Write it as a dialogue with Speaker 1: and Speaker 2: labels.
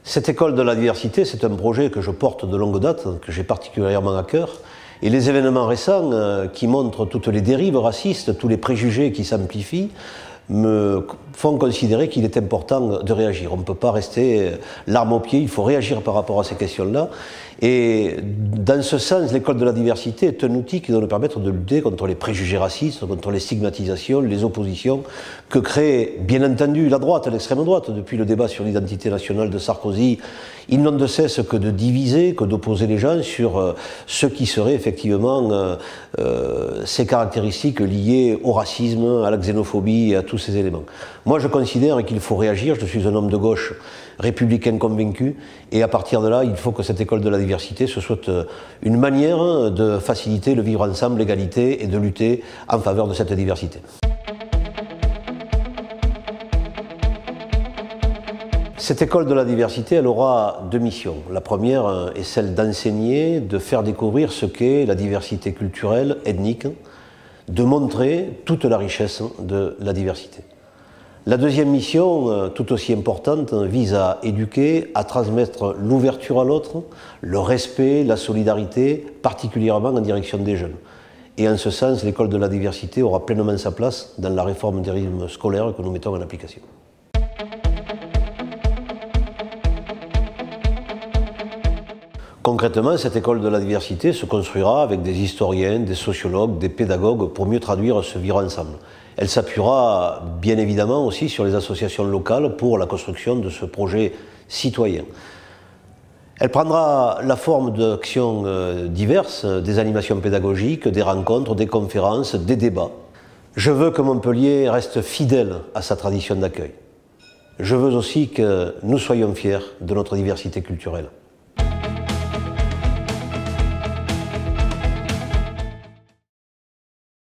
Speaker 1: Cette école de la diversité, c'est un projet que je porte de longue date, que j'ai particulièrement à cœur. Et les événements récents qui montrent toutes les dérives racistes, tous les préjugés qui s'amplifient, me font considérer qu'il est important de réagir. On ne peut pas rester l'arme au pied, il faut réagir par rapport à ces questions-là. Et dans ce sens, l'école de la diversité est un outil qui doit nous permettre de lutter contre les préjugés racistes, contre les stigmatisations, les oppositions que crée bien entendu la droite, l'extrême droite. Depuis le débat sur l'identité nationale de Sarkozy, ils n'ont de cesse que de diviser, que d'opposer les gens sur ce qui serait effectivement ces caractéristiques liées au racisme, à la xénophobie et à tous ces éléments. Moi, je considère qu'il faut réagir. Je suis un homme de gauche républicain convaincu, et à partir de là, il faut que cette école de la diversité ce soit une manière de faciliter le vivre ensemble, l'égalité, et de lutter en faveur de cette diversité. Cette école de la diversité, elle aura deux missions. La première est celle d'enseigner, de faire découvrir ce qu'est la diversité culturelle, ethnique, de montrer toute la richesse de la diversité. La deuxième mission, tout aussi importante, vise à éduquer, à transmettre l'ouverture à l'autre, le respect, la solidarité, particulièrement en direction des jeunes. Et en ce sens, l'école de la diversité aura pleinement sa place dans la réforme des rythmes scolaires que nous mettons en application. Concrètement, cette école de la diversité se construira avec des historiens, des sociologues, des pédagogues pour mieux traduire ce vivre ensemble. Elle s'appuiera bien évidemment aussi sur les associations locales pour la construction de ce projet citoyen. Elle prendra la forme d'actions diverses, des animations pédagogiques, des rencontres, des conférences, des débats. Je veux que Montpellier reste fidèle à sa tradition d'accueil. Je veux aussi que nous soyons fiers de notre diversité culturelle.